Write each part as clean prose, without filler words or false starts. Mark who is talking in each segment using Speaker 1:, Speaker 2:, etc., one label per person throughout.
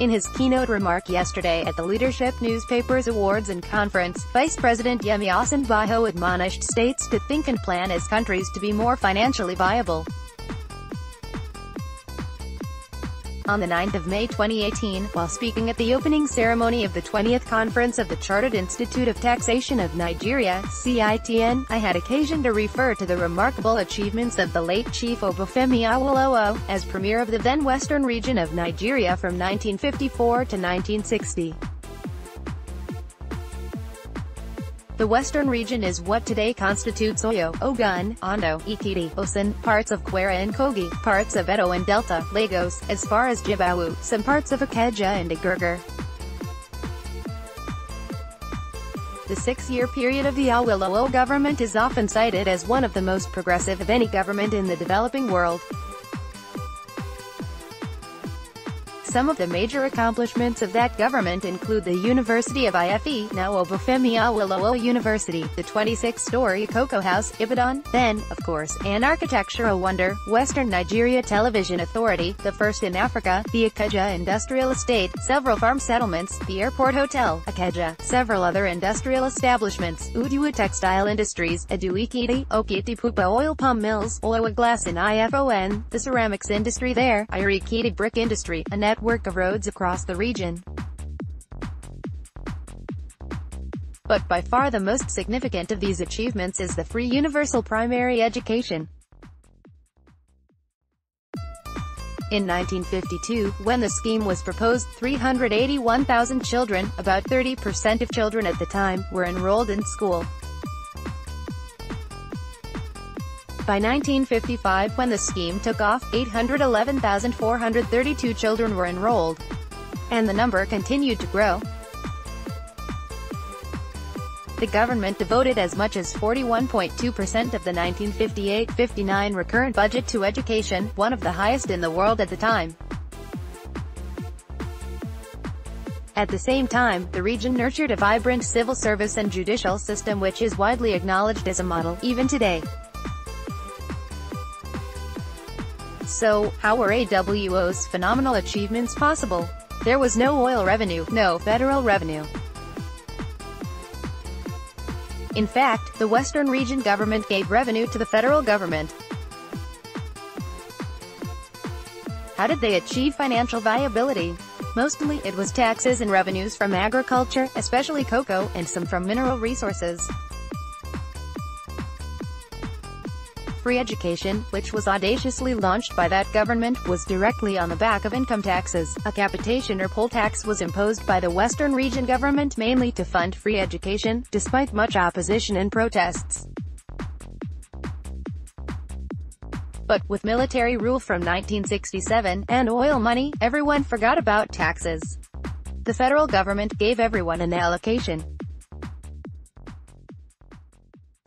Speaker 1: In his keynote remark yesterday at the Leadership Newspapers Awards and Conference, Vice President Yemi Osinbajo admonished states to think and plan as countries to be more financially viable. On the 9th of May 2018, while speaking at the opening ceremony of the 20th Conference of the Chartered Institute of Taxation of Nigeria, CITN, I had occasion to refer to the remarkable achievements of the late Chief Obafemi Awolowo, as Premier of the then Western region of Nigeria from 1954 to 1960. The Western region is what today constitutes Oyo, Ogun, Ondo, Ekiti, Osun, parts of Kwara and Kogi, parts of Edo and Delta, Lagos, as far as Jibawu, some parts of Ikeja and Igurgur. The 6-year period of the Awolowo government is often cited as one of the most progressive of any government in the developing world. Some of the major accomplishments of that government include the University of Ife, now Obafemi Awolowo University, the 26-story Cocoa House, Ibadan, then, of course, an architectural wonder, Western Nigeria Television Authority, the first in Africa, the Ikeja Industrial Estate, several farm settlements, the Airport Hotel, Ikeja, several other industrial establishments, Uduwa Textile Industries, Edu Ekiti, Okitipupa Oil Palm Mills, Olowa Glass in Ifon, the ceramics industry there, Irikiti Brick Industry, a network of roads across the region. But by far the most significant of these achievements is the free universal primary education. In 1952, when the scheme was proposed, 381,000 children, about 30% of children at the time, were enrolled in school. By 1955, when the scheme took off, 811,432 children were enrolled. And the number continued to grow. The government devoted as much as 41.2% of the 1958-59 recurrent budget to education, one of the highest in the world at the time. At the same time, the region nurtured a vibrant civil service and judicial system which is widely acknowledged as a model, even today. So, how were AWO's phenomenal achievements possible? There was no oil revenue, no federal revenue. In fact, the Western region government gave revenue to the federal government. How did they achieve financial viability? Mostly, it was taxes and revenues from agriculture, especially cocoa, and some from mineral resources. Free education, which was audaciously launched by that government, was directly on the back of income taxes. A capitation or poll tax was imposed by the Western region government mainly to fund free education, despite much opposition and protests. But, with military rule from 1967, and oil money, everyone forgot about taxes. The federal government gave everyone an allocation.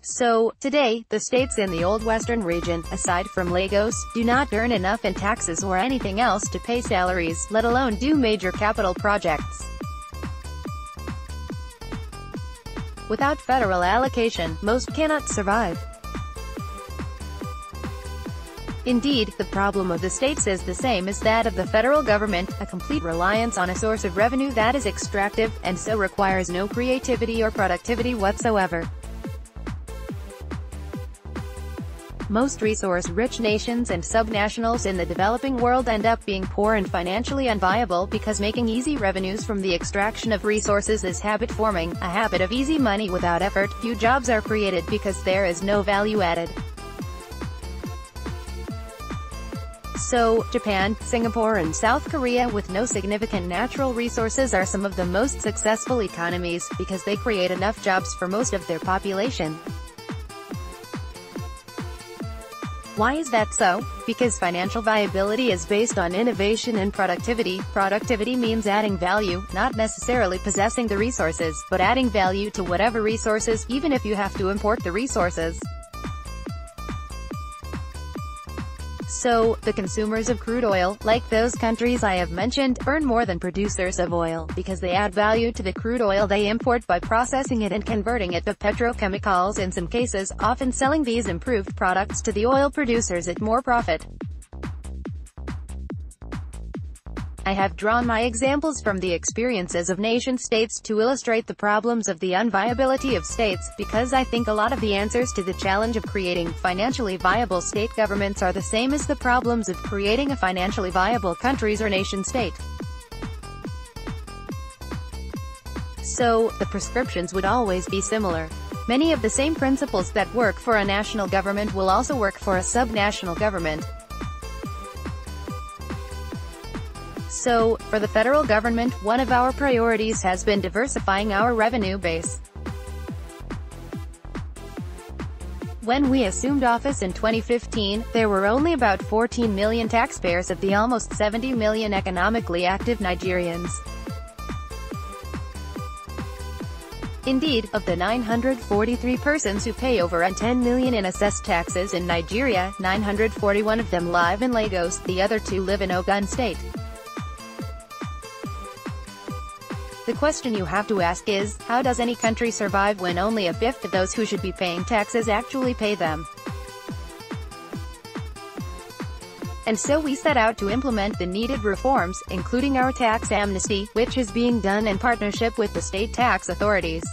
Speaker 1: So, today, the states in the Old Western region, aside from Lagos, do not earn enough in taxes or anything else to pay salaries, let alone do major capital projects. Without federal allocation, most cannot survive. Indeed, the problem of the states is the same as that of the federal government, a complete reliance on a source of revenue that is extractive, and so requires no creativity or productivity whatsoever. Most resource-rich nations and subnationals in the developing world end up being poor and financially unviable because making easy revenues from the extraction of resources is habit-forming, a habit of easy money without effort. Few jobs are created because there is no value added. So, Japan, Singapore and South Korea with no significant natural resources are some of the most successful economies, because they create enough jobs for most of their population. Why is that so? Because financial viability is based on innovation and productivity. Productivity means adding value, not necessarily possessing the resources, but adding value to whatever resources, even if you have to import the resources. So, the consumers of crude oil, like those countries I have mentioned, earn more than producers of oil, because they add value to the crude oil they import by processing it and converting it to petrochemicals in some cases, often selling these improved products to the oil producers at more profit. I have drawn my examples from the experiences of nation-states to illustrate the problems of the unviability of states, because I think a lot of the answers to the challenge of creating financially viable state governments are the same as the problems of creating a financially viable countries or nation-state. So, the prescriptions would always be similar. Many of the same principles that work for a national government will also work for a subnational government. So, for the federal government, one of our priorities has been diversifying our revenue base. When we assumed office in 2015, there were only about 14 million taxpayers of the almost 70 million economically active Nigerians. Indeed, of the 943 persons who pay over 10 million in assessed taxes in Nigeria, 941 of them live in Lagos, the other 2 live in Ogun State. The question you have to ask is, how does any country survive when only a fifth of those who should be paying taxes actually pay them? And so we set out to implement the needed reforms, including our tax amnesty, which is being done in partnership with the state tax authorities.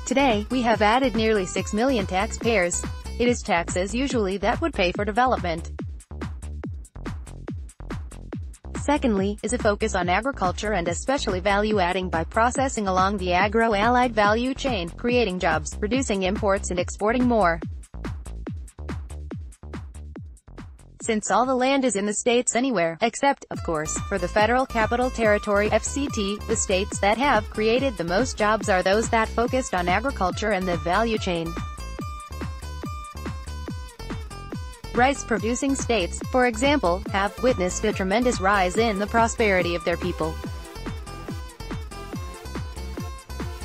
Speaker 1: Today, we have added nearly 6 million taxpayers. It is taxes usually that would pay for development. Secondly, is a focus on agriculture and especially value-adding by processing along the agro-allied value chain, creating jobs, reducing imports and exporting more. Since all the land is in the states anywhere, except, of course, for the Federal Capital Territory (FCT), the states that have created the most jobs are those that focused on agriculture and the value chain. Rice-producing states, for example, have witnessed a tremendous rise in the prosperity of their people.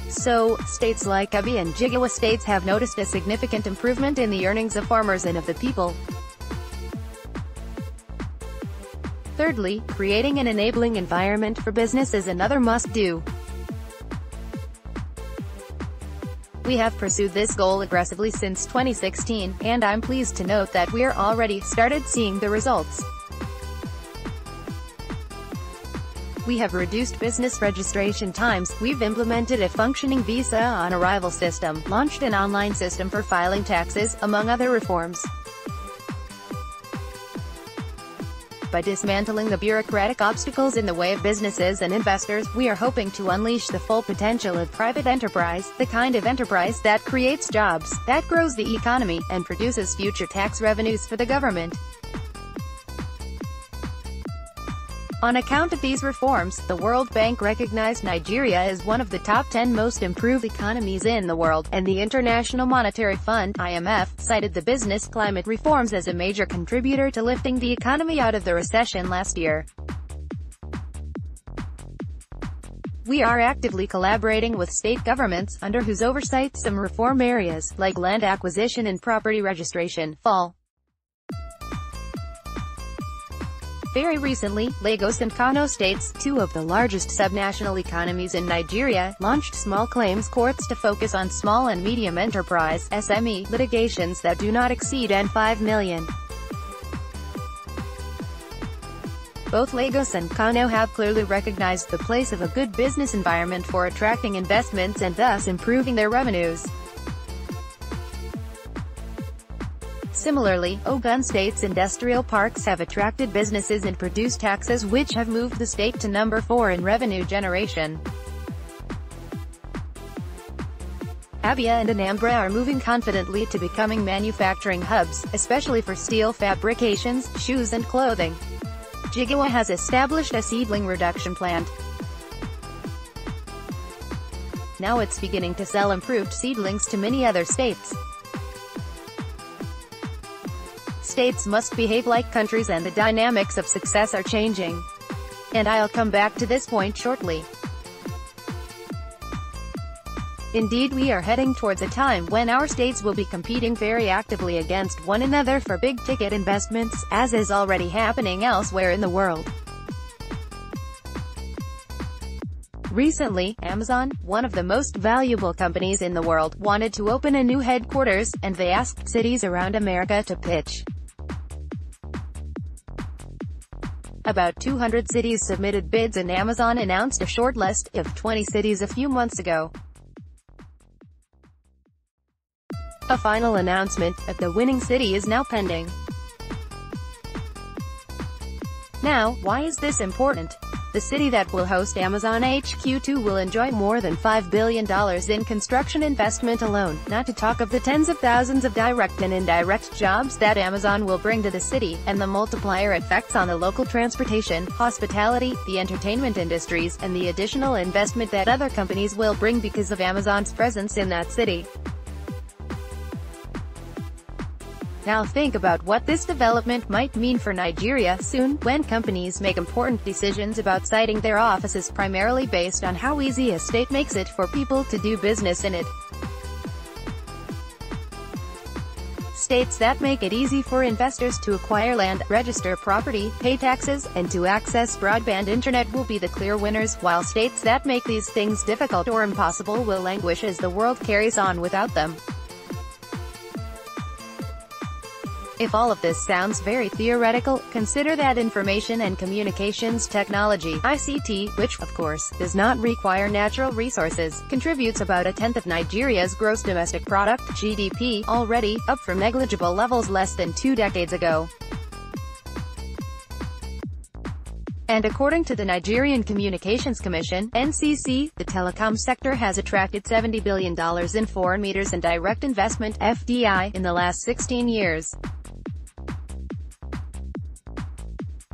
Speaker 1: So, states like Kebbi and Jigawa states have noticed a significant improvement in the earnings of farmers and of the people. Thirdly, creating an enabling environment for business is another must-do. We have pursued this goal aggressively since 2016, and I'm pleased to note that we're already started seeing the results. We have reduced business registration times, we've implemented a functioning visa on arrival system, launched an online system for filing taxes, among other reforms. By dismantling the bureaucratic obstacles in the way of businesses and investors, we are hoping to unleash the full potential of private enterprise, the kind of enterprise that creates jobs, that grows the economy, and produces future tax revenues for the government. On account of these reforms, the World Bank recognized Nigeria as one of the top 10 most improved economies in the world, and the International Monetary Fund (IMF) cited the business climate reforms as a major contributor to lifting the economy out of the recession last year. We are actively collaborating with state governments, under whose oversight some reform areas, like land acquisition and property registration, fall. Very recently, Lagos and Kano states, 2 of the largest subnational economies in Nigeria, launched small claims courts to focus on small and medium enterprise (SME) litigations that do not exceed $5 million. Both Lagos and Kano have clearly recognized the place of a good business environment for attracting investments and thus improving their revenues. Similarly, Ogun State's industrial parks have attracted businesses and produced taxes which have moved the state to number 4 in revenue generation. Abia and Anambra are moving confidently to becoming manufacturing hubs, especially for steel fabrications, shoes and clothing. Jigawa has established a seedling reduction plant. Now it's beginning to sell improved seedlings to many other states. States must behave like countries and the dynamics of success are changing. And I'll come back to this point shortly. Indeed, we are heading towards a time when our states will be competing very actively against one another for big-ticket investments, as is already happening elsewhere in the world. Recently, Amazon, one of the most valuable companies in the world, wanted to open a new headquarters, and they asked cities around America to pitch. About 200 cities submitted bids and Amazon announced a short list of 20 cities a few months ago. A final announcement of the winning city is now pending. Now, why is this important? The city that will host Amazon HQ2 will enjoy more than $5 billion in construction investment alone, not to talk of the tens of thousands of direct and indirect jobs that Amazon will bring to the city, and the multiplier effects on the local transportation, hospitality, the entertainment industries, and the additional investment that other companies will bring because of Amazon's presence in that city. Now think about what this development might mean for Nigeria soon, when companies make important decisions about siting their offices primarily based on how easy a state makes it for people to do business in it. States that make it easy for investors to acquire land, register property, pay taxes, and to access broadband internet will be the clear winners, while states that make these things difficult or impossible will languish as the world carries on without them. If all of this sounds very theoretical, consider that information and communications technology (ICT), which, of course, does not require natural resources, contributes about a tenth of Nigeria's gross domestic product (GDP), already up from negligible levels less than 2 decades ago. And according to the Nigerian Communications Commission (NCC), the telecom sector has attracted $70 billion in foreign meters and direct investment (FDI) in the last 16 years.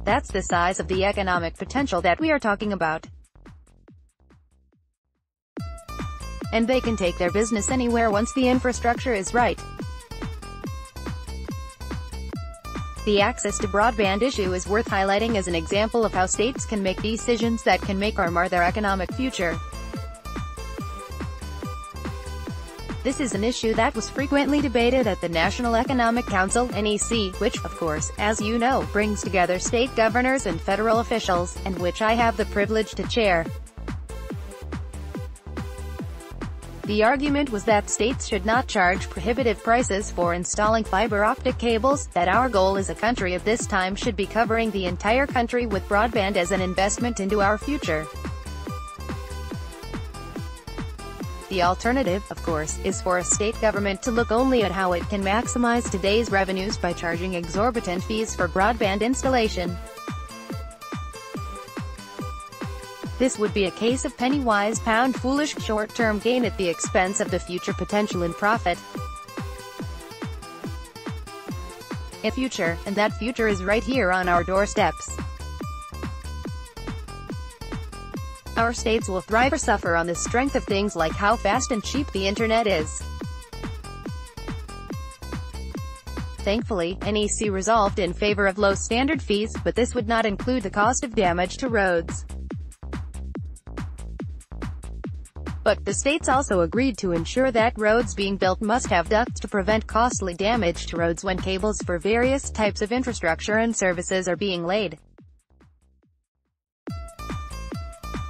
Speaker 1: That's the size of the economic potential that we are talking about. And they can take their business anywhere once the infrastructure is right. The access to broadband issue is worth highlighting as an example of how states can make decisions that can make or mar their economic future. This is an issue that was frequently debated at the National Economic Council (NEC), which, of course, as you know, brings together state governors and federal officials, and which I have the privilege to chair. The argument was that states should not charge prohibitive prices for installing fiber optic cables, that our goal as a country of this time should be covering the entire country with broadband as an investment into our future. The alternative, of course, is for a state government to look only at how it can maximize today's revenues by charging exorbitant fees for broadband installation. This would be a case of penny-wise, pound-foolish, short-term gain at the expense of the future potential in profit. A future, and that future is right here on our doorsteps. Our states will thrive or suffer on the strength of things like how fast and cheap the internet is. Thankfully, NEC resolved in favor of low standard fees, but this would not include the cost of damage to roads. But the states also agreed to ensure that roads being built must have ducts to prevent costly damage to roads when cables for various types of infrastructure and services are being laid.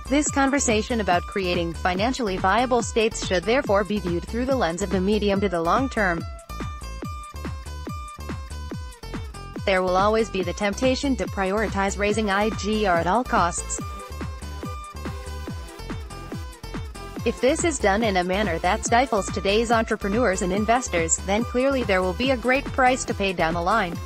Speaker 1: This conversation about creating financially viable states should therefore be viewed through the lens of the medium to the long term. There will always be the temptation to prioritize raising IGR at all costs. If this is done in a manner that stifles today's entrepreneurs and investors, then clearly there will be a great price to pay down the line.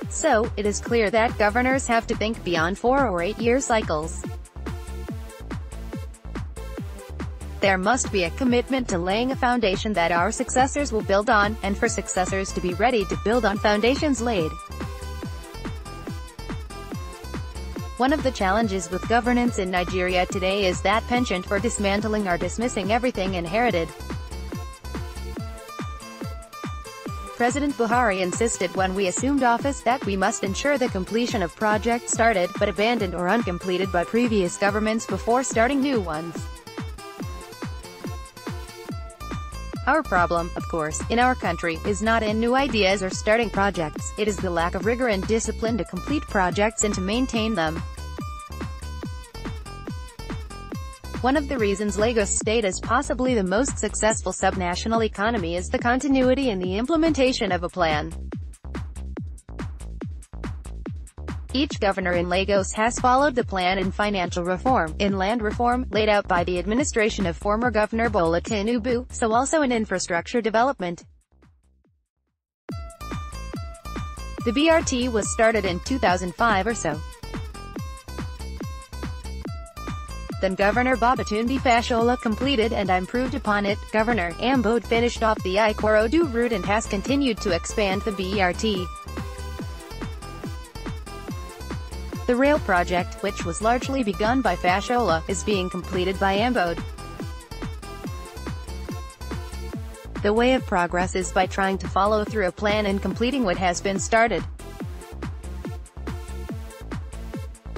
Speaker 1: So, it is clear that governors have to think beyond 4 or 8 year cycles. There must be a commitment to laying a foundation that our successors will build on, and for successors to be ready to build on foundations laid. One of the challenges with governance in Nigeria today is that penchant for dismantling or dismissing everything inherited. President Buhari insisted when we assumed office that we must ensure the completion of projects started, but abandoned or uncompleted by previous governments before starting new ones. Our problem, of course, in our country, is not in new ideas or starting projects, it is the lack of rigor and discipline to complete projects and to maintain them. One of the reasons Lagos State is possibly the most successful subnational economy is the continuity in the implementation of a plan. Each governor in Lagos has followed the plan in financial reform, in land reform, laid out by the administration of former Governor Bola Tinubu, so also in infrastructure development. The BRT was started in 2005 or so. Then Governor Babatunde Fashola completed and improved upon it. Governor Ambo finished off the Ikorodu route and has continued to expand the BRT. The rail project, which was largely begun by Fashola, is being completed by Ambo. The way of progress is by trying to follow through a plan and completing what has been started.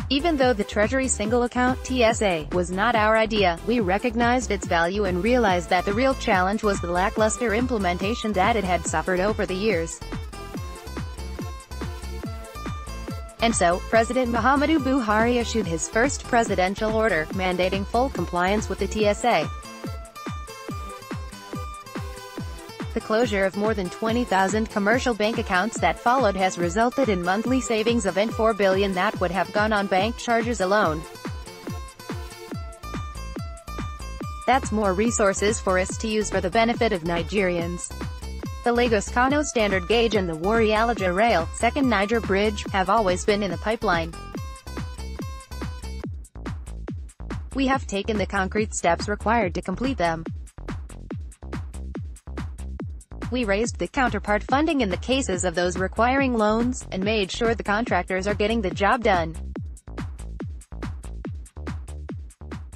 Speaker 1: Even though the Treasury Single Account (TSA) was not our idea, we recognized its value and realized that the real challenge was the lackluster implementation that it had suffered over the years. And so, President Muhammadu Buhari issued his first presidential order, mandating full compliance with the TSA. The closure of more than 20,000 commercial bank accounts that followed has resulted in monthly savings of $4 billion that would have gone on bank charges alone. That's more resources for us to use for the benefit of Nigerians. The Lagos-Kano Standard Gauge and the Warri-Alaja Rail, Second Niger Bridge, have always been in the pipeline. We have taken the concrete steps required to complete them. We raised the counterpart funding in the cases of those requiring loans, and made sure the contractors are getting the job done.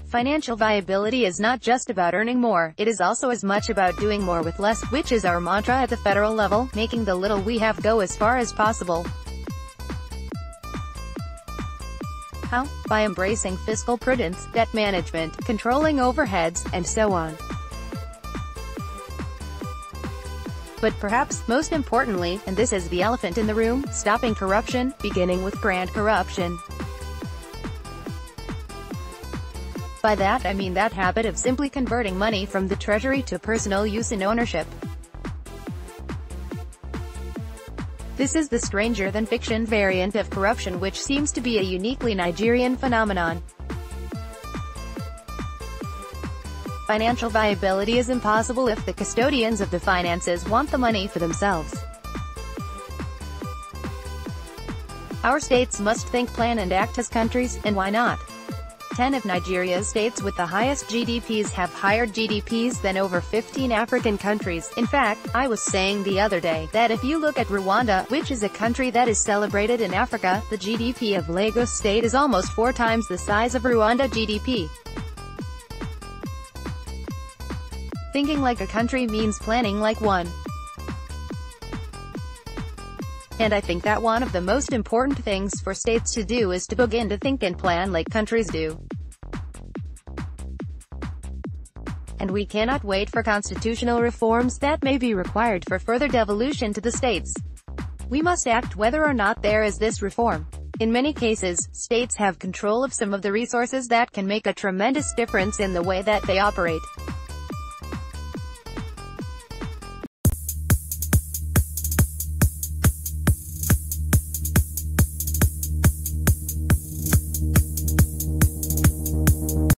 Speaker 1: Financial viability is not just about earning more, it is also as much about doing more with less, which is our mantra at the federal level, making the little we have go as far as possible. How? By embracing fiscal prudence, debt management, controlling overheads, and so on. But perhaps, most importantly, and this is the elephant in the room, stopping corruption, beginning with grand corruption. By that I mean that habit of simply converting money from the treasury to personal use and ownership. This is the stranger-than-fiction variant of corruption which seems to be a uniquely Nigerian phenomenon. Financial viability is impossible if the custodians of the finances want the money for themselves. Our states must think, plan and act as countries, and why not? 10 of Nigeria's states with the highest GDPs have higher GDPs than over 15 African countries. In fact, I was saying the other day, that if you look at Rwanda, which is a country that is celebrated in Africa, the GDP of Lagos State is almost 4 times the size of Rwanda GDP. Thinking like a country means planning like one. And I think that one of the most important things for states to do is to begin to think and plan like countries do. And we cannot wait for constitutional reforms that may be required for further devolution to the states. We must act whether or not there is this reform. In many cases, states have control of some of the resources that can make a tremendous difference in the way that they operate.